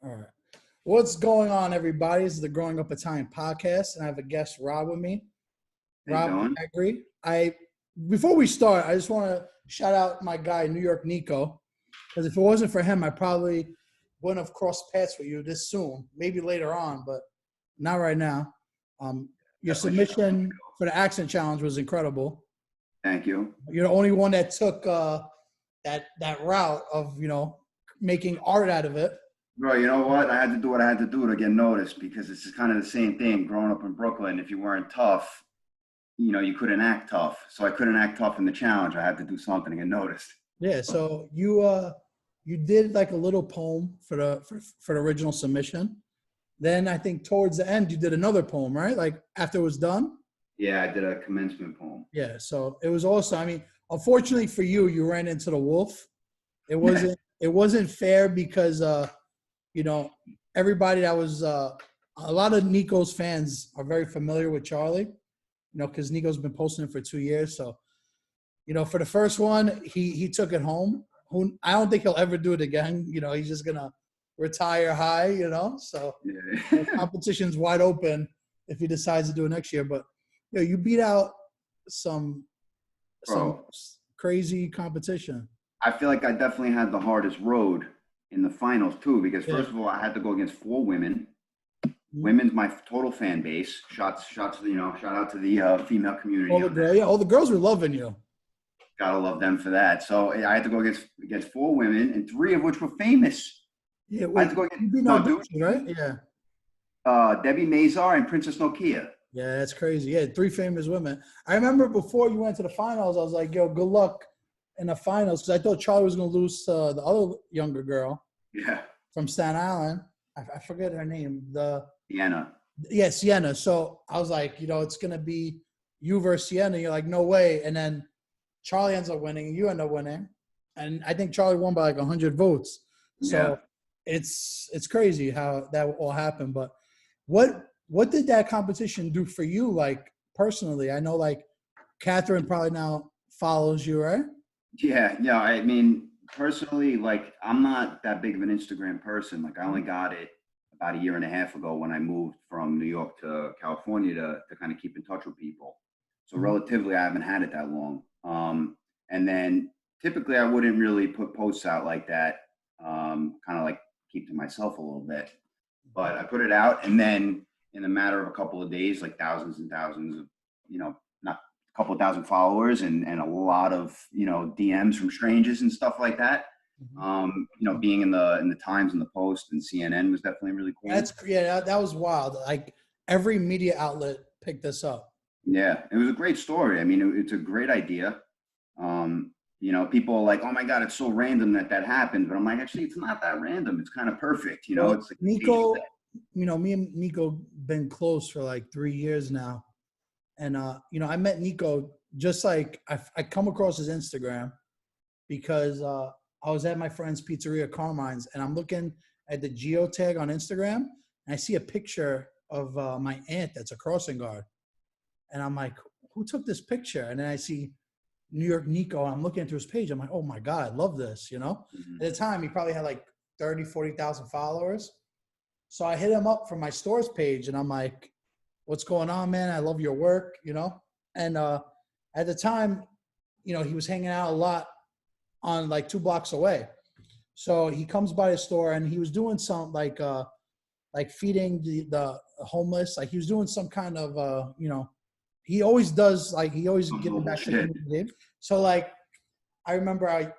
All right. What's going on, everybody? This is the Growing Up Italian podcast, and I have a guest, Rob, with me. Rob Agri. Before we start, I just want to shout out my guy, New York Nico, because if it wasn't for him, I probably wouldn't have crossed paths with you this soon. Maybe later on, but not right now. Your submission for the accent challenge was incredible. Thank you. You're the only one that took that route of making art out of it. Bro, you know what? I had to do what I had to do to get noticed because it's kind of the same thing growing up in Brooklyn. If you weren't tough, you couldn't act tough. So I couldn't act tough in the challenge. I had to do something to get noticed. Yeah, so you did like a little poem for the original submission. Then I think towards the end you did another poem, right? Like after it was done? Yeah, I did a commencement poem. Yeah, so it was awesome. I mean, unfortunately for you, you ran into the wolf. It wasn't fair because everybody that was a lot of Nico's fans are very familiar with Charlie, because Nico's been posting it for 2 years. So, for the first one, he took it home. I don't think he'll ever do it again. He's just gonna retire high. So the competition's wide open if he decides to do it next year. But you beat out some crazy competition. I feel like I definitely had the hardest road in the finals too, because first of all, I had to go against 4 women. Women's my total fan base. Shout out to the female community. All the girls were loving you. Gotta love them for that. So I had to go against 4 women, and 3 of which were famous. Yeah, I had to go against right? Yeah. Debbie Mazar and Princess Nokia. Yeah, that's crazy. Yeah, 3 famous women. I remember before you went to the finals, I was like, yo, good luck in the finals, because I thought Charlie was going to lose to the other younger girl. Yeah. From Staten Island. I forget her name. Sienna. Yeah, Sienna. So I was like, it's going to be you versus Sienna. You're like, no way. And then Charlie ends up winning, and you end up winning. And I think Charlie won by like 100 votes. So it's crazy how that all happened. But what did that competition do for you, like, personally? I know, like, Catherine probably now follows you, right? Yeah. I mean, personally, like, I'm not that big of an Instagram person. Like, I only got it about a year and a half ago when I moved from New York to California to kind of keep in touch with people. So relatively, I haven't had it that long. And then typically I wouldn't really put posts out like that, kind of like keep to myself a little bit. But I put it out, and then in a matter of a couple of days, like thousands and thousands of, not a couple of thousand followers and a lot of, DMs from strangers and stuff like that. Being in the Times and the Post and CNN was definitely really cool. That was wild. Like, every media outlet picked this up. Yeah, it was a great story. I mean, it's a great idea. People are like, oh my God, it's so random that happened. But I'm like, actually, it's not that random. It's kind of perfect. Well, it's like Nico, me and Nico been close for like 3 years now. And, I met Nico just like I come across his Instagram because I was at my friend's pizzeria, Carmine's, and I'm looking at the geotag on Instagram, and I see a picture of my aunt that's a crossing guard. And I'm like, who took this picture? And then I see New York Nico, and I'm looking through his page. I'm like, oh my God, I love this, At the time, he probably had like 30, 40,000 followers. So I hit him up from my stores page, and I'm like, what's going on, man? I love your work, And at the time, he was hanging out a lot on like 2 blocks away. So he comes by the store, and he was doing some like feeding the homeless. Like, he was doing some kind of, he always does, like, he always giving back to the community. So, like, I remember I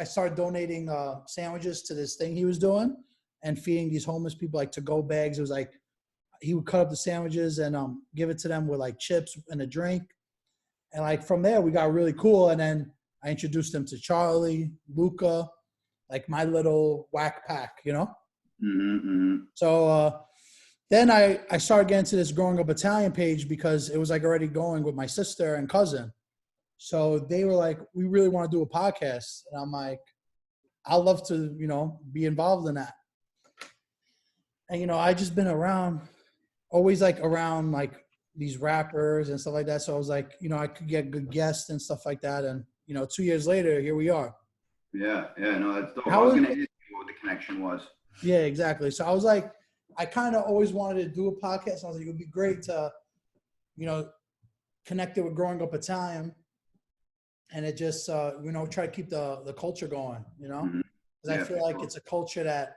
started donating sandwiches to this thing he was doing and feeding these homeless people, like, to-go bags. It was like, he would cut up the sandwiches and give it to them with like chips and a drink. And like from there, we got really cool. And then I introduced him to Charlie, Luca, like my little whack pack, So then I started getting to this Growing Up Italian page because it was like already going with my sister and cousin. So they were like, we really want to do a podcast. And I'm like, I'd love to, be involved in that. And, I just been always around like these rappers and stuff like that. So I was like, I could get good guests and stuff like that. And, 2 years later, here we are. Yeah, no, that's dope. I was going to ask you what the connection was. Yeah, exactly. So I was like, I kind of always wanted to do a podcast. I was like, it would be great to, you know, connect it with growing up Italian, and it just, you know, try to keep the culture going, you know, Mhm. because I Yeah, feel for like sure. it's a culture that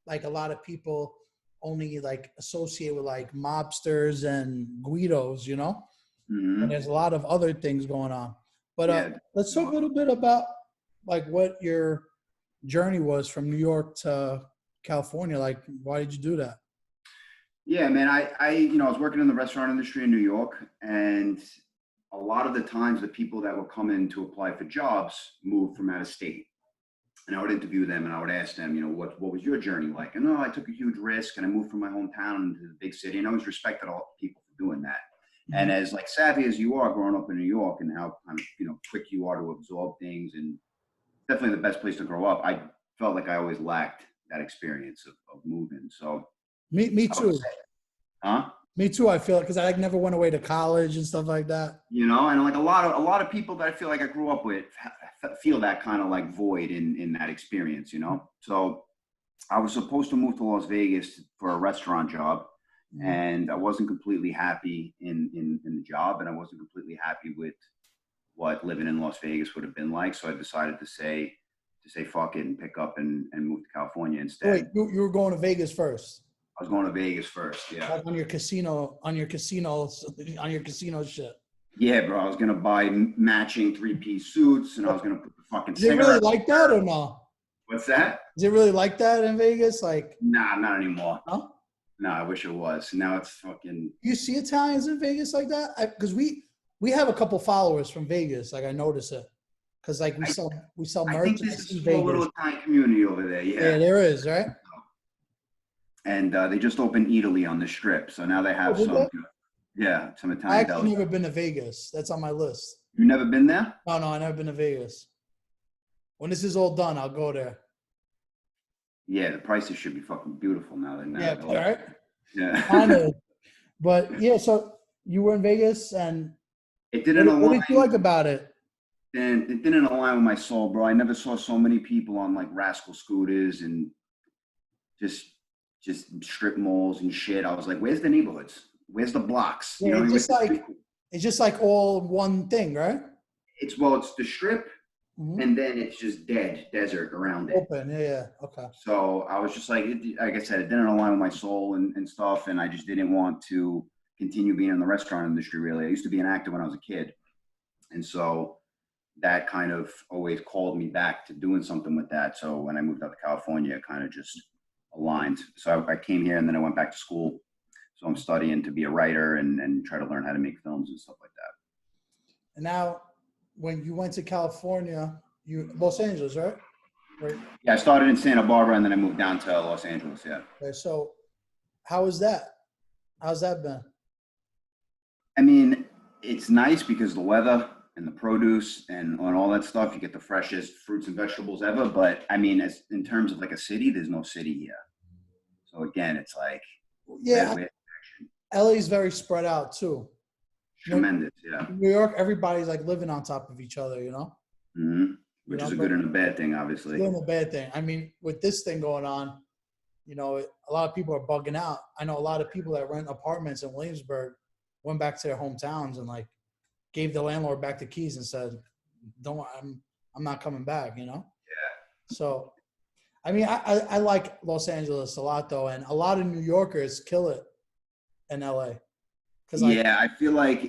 like a lot of people only like associate with like mobsters and Guidos, you know, and Hmm. there's a lot of other things going on. But Yeah. let's talk a little bit about like what your journey was from New York to California. Like, why did you do that? Yeah, man. I was working in the restaurant industry in New York, and a lot of the times the people that would come in to apply for jobs moved from out of state. And I would interview them and I would ask them, what was your journey like? And I took a huge risk and I moved from my hometown to the big city. And I always respected all people for doing that. And Mhm. as like savvy as you are growing up in New York and how kind of, quick you are to absorb things, and definitely the best place to grow up, I felt like I always lacked that experience of moving. So Me I would too. say, huh? Me too. I feel because I like never went away to college and stuff like that. And like a lot of people that I feel like I grew up with feel that kind of like void in that experience. So I was supposed to move to Las Vegas for a restaurant job, Mhm. and I wasn't completely happy in the job, and I wasn't completely happy with what living in Las Vegas would have been like. So I decided to say fuck it and pick up and move to California Wait, instead. you were going to Vegas first, I was going to Vegas first, yeah. like on your casino shit. Yeah, bro. I was gonna buy matching three-piece suits, and I was gonna put the fucking Is it really cigarette. like that or no? What's that? Is it really like that in Vegas? Like, Nah, not anymore. huh? No, I wish it was. Now it's fucking. You see Italians in Vegas like that? Because we have a couple followers from Vegas. Like I notice it because like we I, sell I merch think and I there's a see small little Vegas. Italian community over there. Yeah, Yeah, there is, right? and they just opened Italy on the Strip, so now they Oh, have did some. they? Yeah, some I Italian actually deli. never been to Vegas. That's on my list. You never been there? No, no, I never been to Vegas. When this is all done, I'll go there. Yeah, the prices should be fucking beautiful now. They're Yeah, not all open. right. Kind Yeah, of. But yeah, so you were in Vegas, and it didn't what did you align. like about it? And it didn't align with my soul, bro. I never saw so many people on like rascal scooters and just just strip malls and shit. I was like, where's the neighborhoods? Where's the blocks? Yeah, it's just like all one thing, right? It's the strip, Hmm. and then it's just dead desert around it. Open. Yeah, yeah. Okay. So I was just like I said, it didn't align with my soul and stuff, and I just didn't want to continue being in the restaurant industry. Really, I used to be an actor when I was a kid, and so that kind of always called me back to doing something with that. So when I moved out to California, it kind of just aligned. So I came here and then I went back to school. So I'm studying to be a writer and try to learn how to make films and stuff like that. And now, when you went to California, you Los Angeles, right? Right. Yeah, I started in Santa Barbara and then I moved down to Los Angeles. Yeah. Okay. So, how was that? How's that been? I mean, it's nice because the weather and the produce and all that stuff, you get the freshest fruits and vegetables ever. But I mean, as in terms of like a city, there's no city here. So again, it's like Yeah, where LA's very spread out too. You know, tremendous. Yeah. New York, everybody's like living on top of each other, you know. Hmm. You Which know, is a but good and a bad thing, it's obviously. doing a bad thing. I mean, with this thing going on, you know, a lot of people are bugging out. I know a lot of people that rent apartments in Williamsburg went back to their hometowns and like gave the landlord back the keys and said, "Don't, I'm not coming back," you know. So, I mean, I like Los Angeles a lot though, and a lot of New Yorkers kill it in LA because like Yeah, I feel like,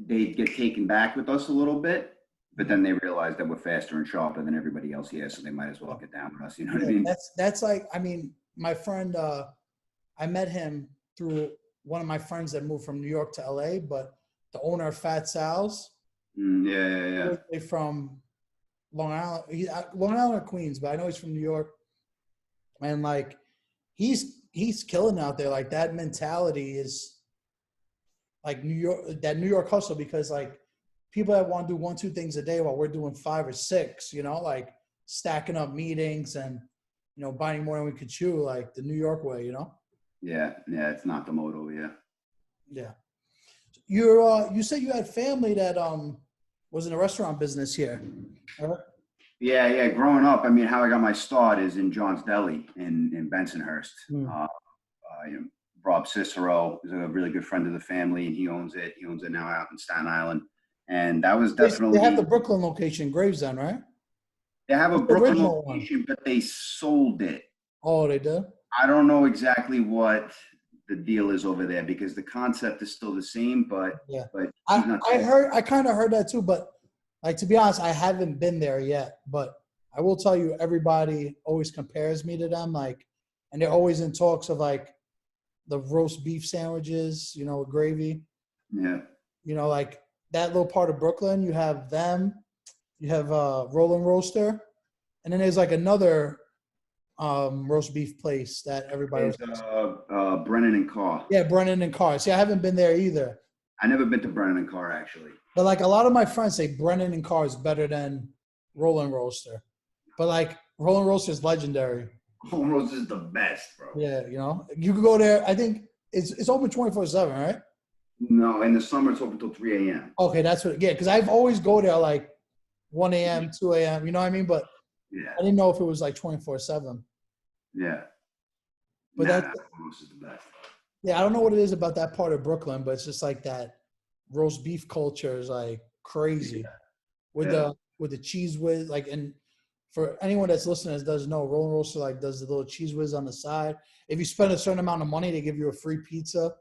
they get taken back with us a little bit, but then they realize that we're faster and sharper than everybody else here, so they might as well get down with us. You know what I yeah, mean? that's like I mean, my friend, I met him through one of my friends that moved from New York to LA, but the owner of Fat Sal's, Yeah, yeah, yeah. originally from Long Island, Long Island or Queens, but I know he's from New York, and like he's killing out there. Like that mentality is like New York, that New York hustle, because like people that want to do one, two things a day while we're doing five or six, you know, like stacking up meetings and, you know, biting more than we could chew, like the New York way, you know? Yeah, yeah, it's not the motto, yeah. Yeah. You said you had family that was in the restaurant business here. Right? Yeah. Growing up, I mean, how I got my start is in John's Deli in Bensonhurst. Hmm. You know, Rob Cicero is a really good friend of the family, and he owns it. He owns it now out in Staten Island, and that was They have the definitely. Brooklyn location, Gravesend, right? They have a That's the Brooklyn original one. location, but they sold it. Oh, they do? I don't know exactly what the deal is over there because the concept is still the same, Yeah. but he's I, not. I kind of heard that too, but like to be honest, I haven't been there yet. But I will tell you, everybody always compares me to them, like, and they're always in talks of like the roast beef sandwiches, with gravy. Yeah, Like that little part of Brooklyn, you have them, you have Rolling Roaster, and then there's like another roast beef place that everybody is always talks. Brennan and Carr. Yeah, Brennan and Carr. See, I haven't been there either. I never been to Brennan and Carr actually. But like a lot of my friends say Brennan and Carr is better than Rolling Roaster. But like Rolling Roaster is legendary. Home Rose is the best, bro. Yeah, you could go there. I think it's open 24/7, right? No, in the summer it's open till 3 a.m. Okay, that's what. Yeah, because I've always go there like 1 a.m., 2 a.m. You know what I mean? But Yeah, I didn't know if it was like 24/7. yeah. But Nah, that's Home Rose is the best. yeah. I don't know what it is about that part of Brooklyn, but it's just like that roast beef culture is like crazy with Yeah, the cheese whiz. Like, and for anyone that's listening that doesn't know, Rolling Roaster like does the little cheese whiz on the side. If you spend a certain amount of money, they give you a free pizza.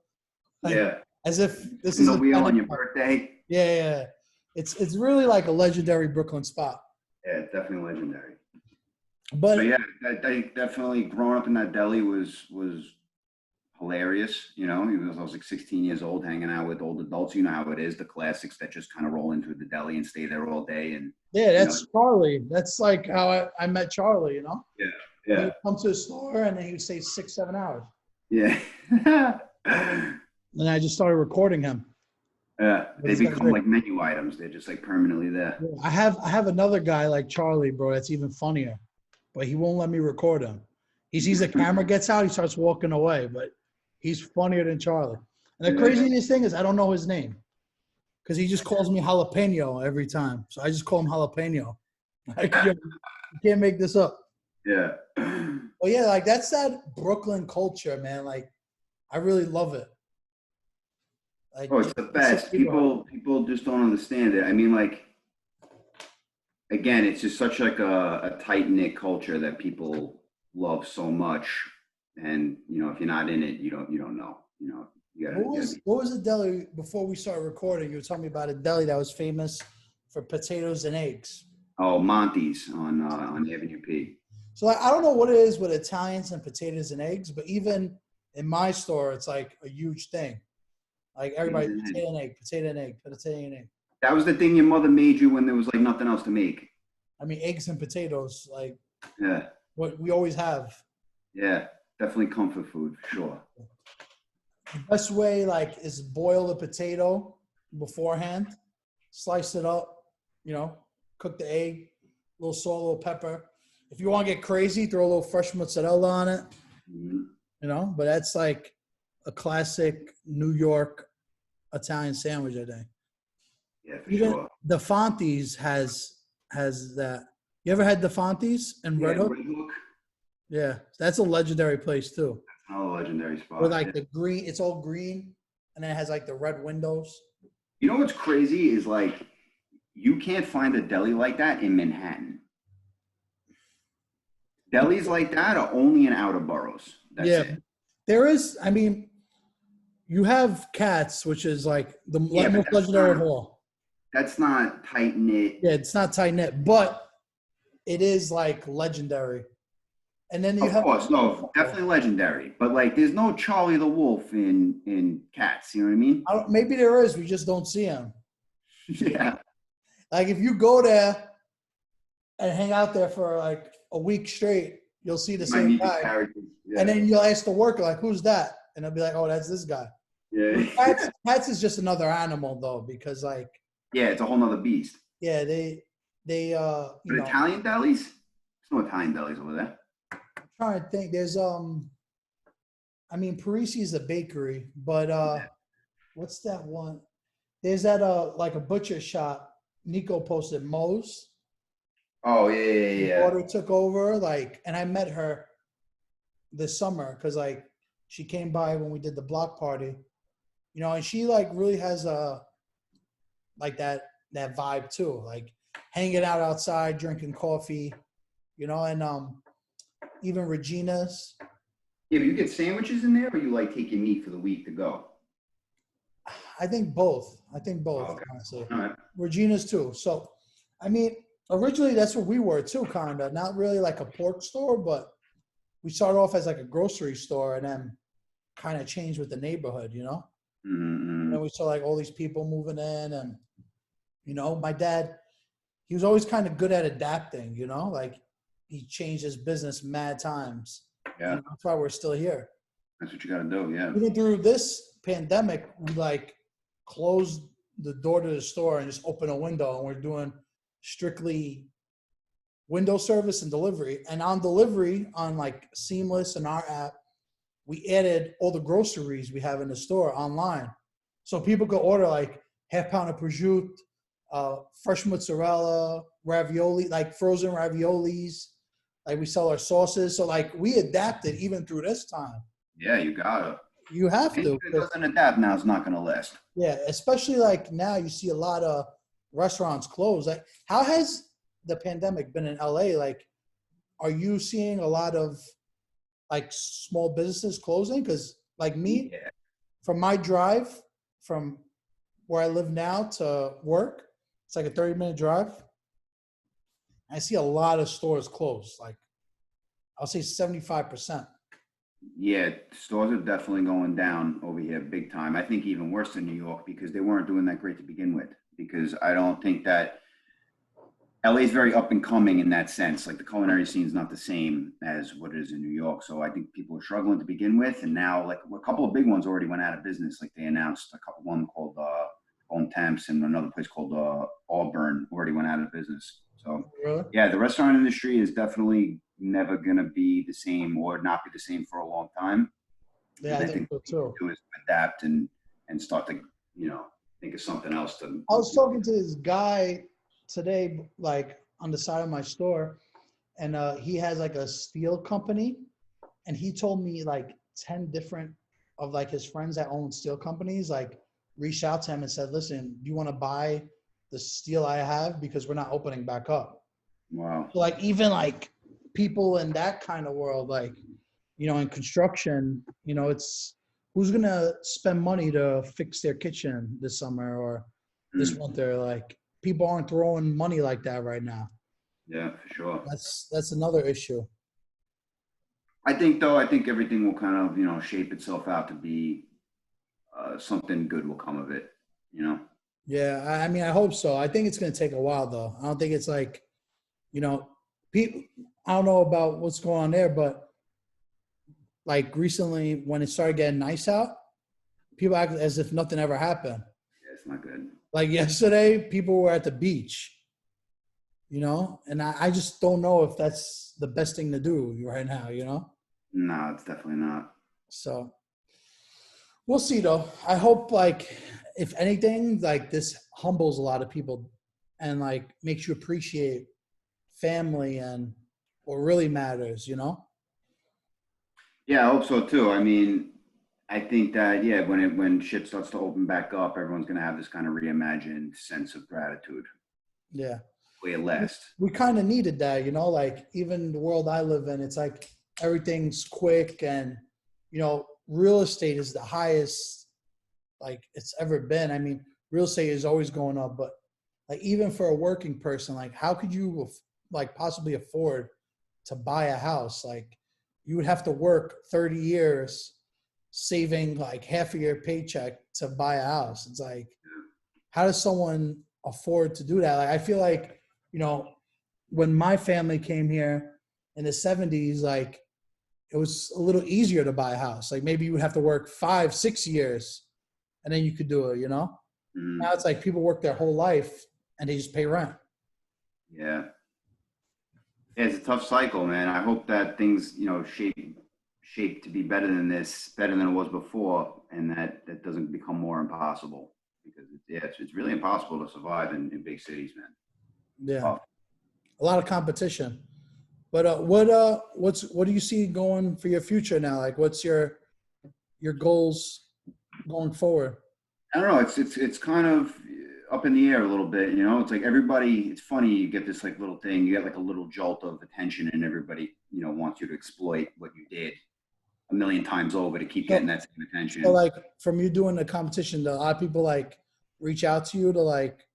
Like yeah. as if this In is the a wheel on tenant your park. birthday. Yeah, yeah, yeah. It's really like a legendary Brooklyn spot. Yeah, it's definitely legendary. But But yeah, definitely growing up in that deli was hilarious. You know, I was like 16 years old, hanging out with old adults. You know how it is, the classics that just kind of roll into the deli and stay there all day. And yeah, you know, that's Charlie. That's like how I met Charlie. yeah, He yeah, would come to the store and then he would stay 6, 7 hours. yeah, And I just started recording him. yeah. But They he's got a become great. like menu items. They're just like permanently there. Yeah, I have another guy like Charlie, bro. That's even funnier, but he won't let me record him. He sees the camera gets out, he starts walking away. But he's funnier than Charlie. And the Yeah. craziest thing is I don't know his name because he just calls me jalapeno every time. So I just call him jalapeno. Like, you can't make this up. Yeah. But yeah, like that's that Brooklyn culture, man. Like I really love it. Like Oh, it's the best. People just don't understand it. I mean, like, again, it's just such like a tight knit culture that people love so much. And if you're not in it, you don't know. You gotta be. What was the deli before we started recording? You were telling me about a deli that was famous for potatoes and eggs. Oh, Monty's on Avenue P. So like, I don't know what it is with Italians and potatoes and eggs, but even in my store, it's like a huge thing. Like everybody, potato and egg, potato and egg, potato and egg. That was the thing your mother made you when there was like nothing else to make. I mean, eggs and potatoes, like Yeah, what we always have. yeah, definitely comfort food for sure. The best way, like, is boil the potato beforehand, slice it up, cook the egg, a little salt, a little pepper. If you want to get crazy, throw a little fresh mozzarella on it, Mhm. But that's like a classic New York Italian sandwich, I think. Yeah, for Even sure. the Fonties has that. You ever had the Fonties in Yeah, Red Hook? Red Hook. Yeah, that's a legendary place too. Oh, legendary With spot. like the green, it's all green, and then it has like the red windows. You know what's crazy is like you can't find a deli like that in Manhattan. Delis like that are only in outer boroughs. That's Yeah, it. there is. I mean, you have Cats, which is like the Yeah, but most legendary of all. that's not tight knit. Yeah, it's not tight knit, but it is like legendary. And then you Of have course, no, definitely legendary. But like, there's no Charlie the Wolf in Cats. You know what I mean? I don't, maybe there is. We just don't see him. Yeah, Like if you go there and hang out there for like a week straight, you'll see the you might same meet the guy, characters. and Yeah, then you'll ask the worker like, "Who's that?" And they'll be like, "Oh, that's this guy." yeah, Cats is just another animal though, because like, yeah. It's a whole nother beast. yeah, they But Italian delis, there's no Italian delis over there. I'm trying to think. There's I mean, Parisi is a bakery, but what's that one? There's that like a butcher shop. Nico posted Moe's. Oh, yeah, yeah, My yeah. daughter took over, like, and I met her this summer because like she came by when we did the block party, and she like really has a like that vibe too, like hanging out outside, drinking coffee, and even Regina's. Yeah, but you get sandwiches in there, or you like take your meat for the week to go? I think both. I think Oh, both, okay. honestly. All right. Regina's too. So, I mean, originally that's what we were too, kinda. Not really like a pork store, but we started off as like a grocery store and then kind of changed with the neighborhood, Mm-hmm. And we saw like all these people moving in and, my dad, he was always kind of good at adapting, like he changed his business mad times. Yeah, And that's why we're still here. that's what you got to do. Yeah. Even through this pandemic, we like closed the door to the store and just open a window, and we're doing strictly window service and delivery. And on delivery, on like Seamless and our app, we added all the groceries we have in the store online, so people could order like half pound of prosciutto, fresh mozzarella, ravioli, like frozen raviolis. Like we sell our sauces, so like we adapted even through this time. Yeah, you gotta. You have Anything to. that doesn't adapt now is not going to last. Yeah, especially like now you see a lot of restaurants close. Like, how has the pandemic been in LA? Like, are you seeing a lot of like small businesses closing? Because like me, Yeah. from my drive from where I live now to work, it's like a 30-minute drive. I see a lot of stores closed. Like, I'll say 75%. Yeah, stores are definitely going down over here big time. I think even worse than New York because they weren't doing that great to begin with. Because I don't think that LA is very up and coming in that sense. Like the culinary scene is not the same as what it is in New York. So I think people were struggling to begin with, and now like a couple of big ones already went out of business. Like they announced one called Bone Temps and another place called Auburn already went out of business. So Really? yeah, the restaurant industry is definitely never gonna be the same or not be the same for a long time. Yeah, And I I think think so what we need too. to do is adapt and start to think of something else to. I was talking to this guy today, like on the side of my store, and he has like a steel company, and he told me like 10 different of like his friends that own steel companies like reached out to him and said, listen, do you want to buy the steel I have, because we're not opening back up. Wow. So like even like people in that kind of world, like in construction, it's who's gonna spend money to fix their kitchen this summer or this Mm, winter. Like people aren't throwing money like that right now. yeah, for sure. That's another issue. I think though, I think everything will kind of shape itself out to be something good will come of it. You know. Yeah, I mean, I hope so. I think it's going to take a while, though. I don't think it's like, you know, people. I don't know about what's going on there, but like recently, when it started getting nice out, people act as if nothing ever happened. Yeah, it's not good. Like yesterday, people were at the beach, and I just don't know if that's the best thing to do right now. No, it's definitely not. So we'll see, though. I hope, like, if anything, like this humbles a lot of people and like makes you appreciate family and what really matters. Yeah, I hope so too. I mean, I think that yeah, when shit starts to open back up, everyone's gonna have this kind of reimagined sense of gratitude. Yeah. Way it lasts. We kind of needed that, like even the world I live in, it's like everything's quick and, real estate is the highest like it's ever been. I mean, real estate is always going up, but like even for a working person, like how could you like possibly afford to buy a house? Like you would have to work 30 years saving like half of your paycheck to buy a house. It's like, how does someone afford to do that? Like I feel like, when my family came here in the 70s, like it was a little easier to buy a house. Like maybe you would have to work 5, 6 years and then you could do it. Mm, Now it's like people work their whole life and they just pay rent. yeah. Yeah, it's a tough cycle, man. I hope that things, shape to be better than this, better than it was before, and that doesn't become more impossible because it's really impossible to survive in big cities, man. Yeah. Tough. a lot of competition. But what do you see going for your future now? Like, what's your goals going forward? I don't know. It's kind of up in the air a little bit. You know, it's like everybody. It's funny. You get this like little thing. You get like a little jolt of attention, and everybody wants you to exploit what you did a million times over to keep getting that same attention. So like from you doing the competition, a lot of people like reach out to you to like.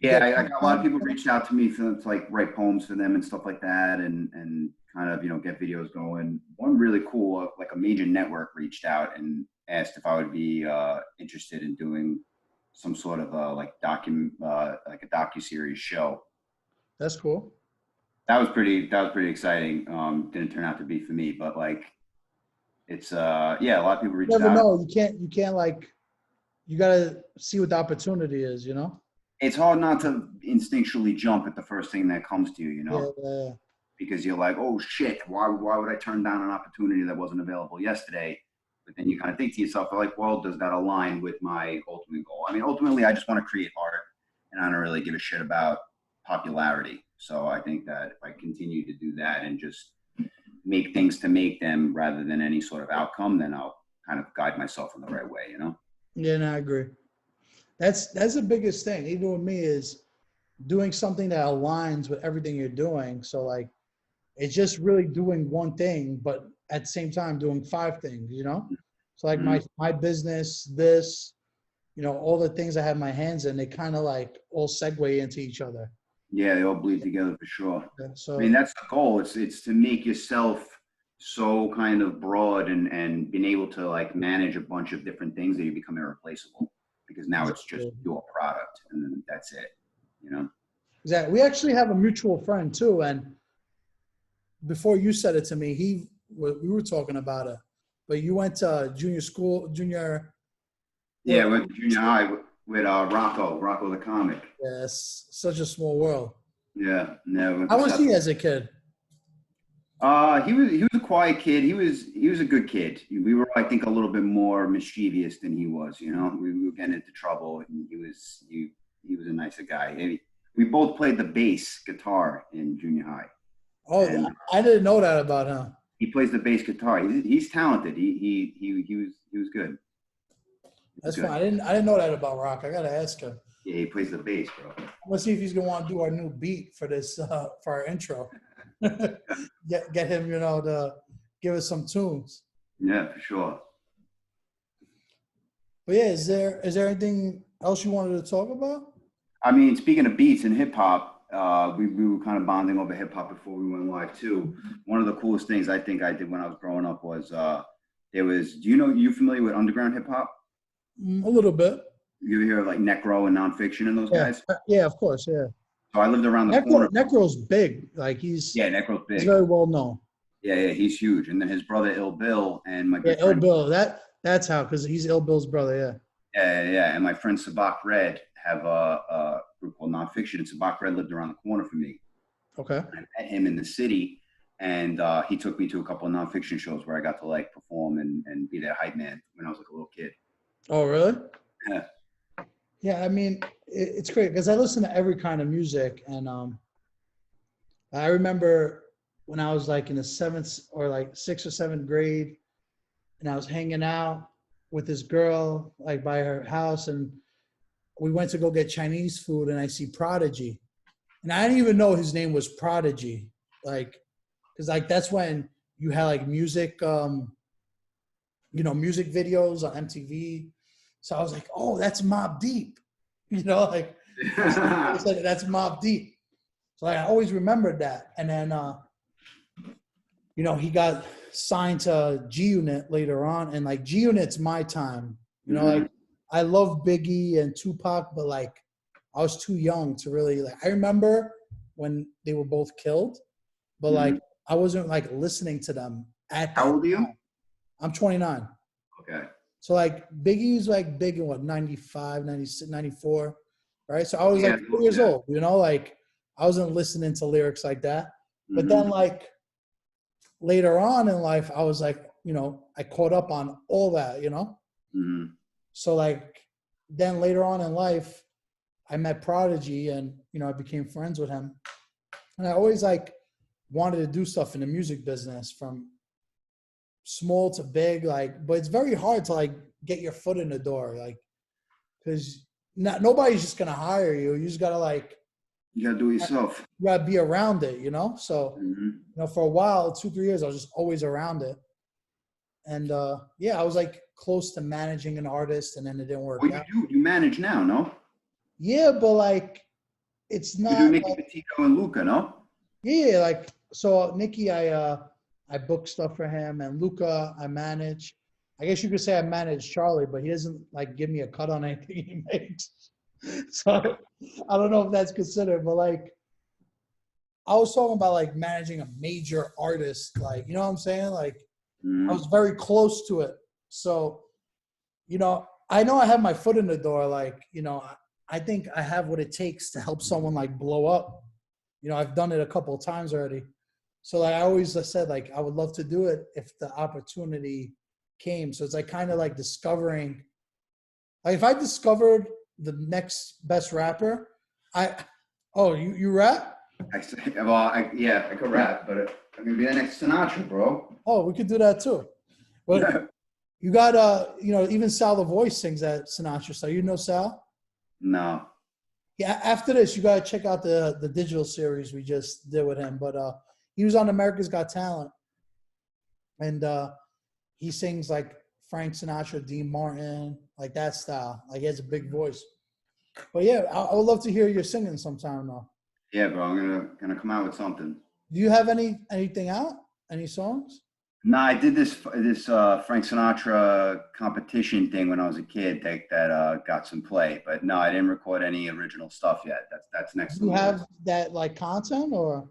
Yeah, I got a lot of people reached out to me to like write poems for them and stuff like that, and kind of get videos going. One really cool, like a major network reached out and asked if I would be interested in doing some sort of like like a docu-series show. That's cool. That was pretty exciting. Didn't turn out to be for me, but like it's yeah, a lot of people reached You never out. know. You can't like, you gotta see what the opportunity is, It's hard not to instinctually jump at the first thing that comes to you, Yeah. because you're like, oh shit, why would I turn down an opportunity that wasn't available yesterday? But then you kind of think to yourself, like, well, does that align with my ultimate goal? I mean, ultimately, I just want to create art, and I don't really give a shit about popularity. So I think that if I continue to do that and just make things to make them rather than any sort of outcome, then I'll kind of guide myself in the right way, Yeah, no, I agree. That's the biggest thing, even with me, is doing something that aligns with everything you're doing. So like, it's just really doing one thing, but at the same time doing 5 things, So like my business, this, all the things I have my hands in, they kind of like all segue into each other. Yeah, they all bleed together for sure. So I mean, that's the goal. It's to make yourself so kind of broad and being able to like manage a bunch of different things that you become irreplaceable, because now it's just your product and then that's it, Exactly. We actually have a mutual friend too, and before you said it to me, we were talking about it, but you went to junior. Yeah, with junior high with Rocco the comic. Yes, such a small world. Yeah, never. How was he as a kid? He was a quiet kid. He was a good kid. We were, I think, a little bit more mischievous than he was. We were getting into trouble, and he was a nicer guy. We both played the bass guitar in junior high. Oh, and I didn't know that about him. He plays the bass guitar. He's talented. He was good. That's fine. I didn't know that about Rock. I gotta ask him. Yeah, he plays the bass, bro. Let's see if he's gonna want to do our new beat for this for our intro. get him, to give us some tunes. Yeah, for sure. But yeah, is there anything else you wanted to talk about? I mean, speaking of beats and hip hop, we were kind of bonding over hip hop before we went live too. One of the coolest things I think I did when I was growing up was you familiar with underground hip hop? A little bit. You ever hear of like Necro and Nonfiction and those guys? Yeah, of course, yeah. So I lived around the corner. Necro's big. Like Necro's big. He's very well known. Yeah, he's huge. And then his brother Ill Bill and my good friend, Ill Bill. That's how, because he's Ill Bill's brother. Yeah. And my friend Sabak Red have a group called Nonfiction, and Sabak Red lived around the corner from me. Okay. I met him in the city, and he took me to a couple of Nonfiction shows where I got to like perform and be their hype man when I was like a little kid. Oh, really? Yeah. Yeah, I mean, it's great because I listen to every kind of music, and I remember when I was like in the 7th or like 6th or 7th grade, and I was hanging out with this girl like by her house, and we went to go get Chinese food, and I see Prodigy, and I didn't even know his name was Prodigy, like, because like that's when you had like music, music videos on MTV. So I was like, oh, that's Mobb Deep, like I said, that's Mobb Deep. So like, I always remembered that. And then, he got signed to G Unit later on, and like G Unit's my time, like I love Biggie and Tupac, but like I was too young to really like. I remember when they were both killed, but like I wasn't like listening to them at that How old are you? time. I'm 29. Okay. So like Biggie's like big in what, 95, 96, 94, right? So I was like 4 years old, like I wasn't listening to lyrics like that. But then like later on in life, I was like, I caught up on all that, So like then later on in life, I met Prodigy and, I became friends with him. And I always like wanted to do stuff in the music business from small to big, like, but it's very hard to like get your foot in the door, like, because nobody's just gonna hire you. You just gotta like, You gotta do it yourself. you gotta be around it, you know. So, Mhm. for a while, 2-3 years, I was just always around it. And yeah, I was like close to managing an artist, and then it didn't work Well, out. you manage now, no? Yeah, but like, it's You do not Nicky like, Petito and Luca, no? yeah, like, so Nicky, I book stuff for him, and Luca, I manage. I guess you could say I manage Charlie, but he doesn't like give me a cut on anything he makes. So I don't know if that's considered, but like, I was talking about like managing a major artist, like, you know what I'm saying? Like, I Mhm. was very close to it. So, I know I have my foot in the door. Like, I think I have what it takes to help someone like blow up. I've done it a couple of times already. So like, I always said, like, I would love to do it if the opportunity came. So it's like kind of like discovering, like if I discovered the next best rapper, you rap? I say, well, yeah, I could rap, but I'm gonna be the next Sinatra, bro. Oh, we could do that too. But you got, even Sal the Voice sings at Sinatra. So you know Sal? No. Yeah, after this, you got to check out the digital series we just did with him. But he was on America's Got Talent. And he sings like Frank Sinatra, Dean Martin, like that style. Like he has a big voice. But yeah, I would love to hear your singing sometime though. Yeah, bro, I'm gonna come out with something. Do you have anything out? Any songs? No, I did this Frank Sinatra competition thing when I was a kid that got some play, but no, I didn't record any original stuff yet. That's next Do on you the have list. that like content, or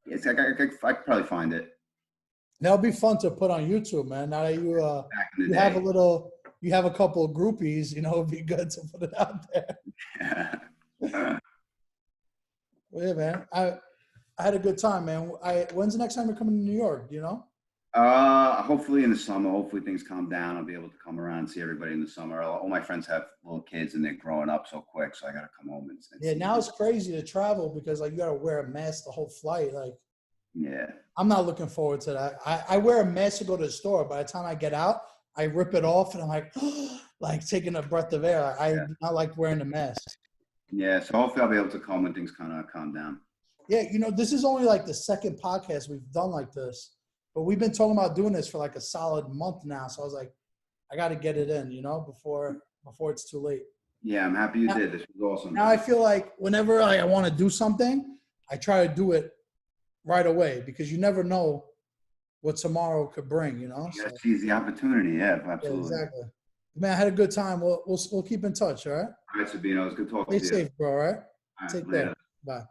It's I could probably find it that'll be fun to put on YouTube, man. Now that back in the you have day. you have a couple of groupies, it'd be good to put it out there. Well, yeah, man. I had a good time, man. When's the next time you're coming to New York? Do you know? Hopefully in the summer. Hopefully things calm down. I'll be able to come around and see everybody in the summer. All my friends have little kids and they're growing up so quick, so I gotta come home and Yeah, see now them. it's crazy to travel because like you got to wear a mask the whole flight. Like Yeah. I'm not looking forward to that. I wear a mask to go to the store. By the time I get out, I rip it off and I'm like, like taking a breath of air. I Yeah. do not like wearing the mask. Yeah. So hopefully I'll be able to come when things kind of calm down. Yeah, this is only like the second podcast we've done like this, but we've been talking about doing this for like a solid month now. So I was like, I got to get it in, before it's too late. Yeah, I'm happy you Now, did. This was awesome. now I feel like whenever I want to do something, I try to do it right away because you never know what tomorrow could bring, You So, gotta seize the opportunity. Yeah, yeah, absolutely. exactly. Man, I had a good time. We'll keep in touch, all right? All right, Sabino. It was good talking Stay to you. safe, bro, all right? All right, Take later. care. Bye.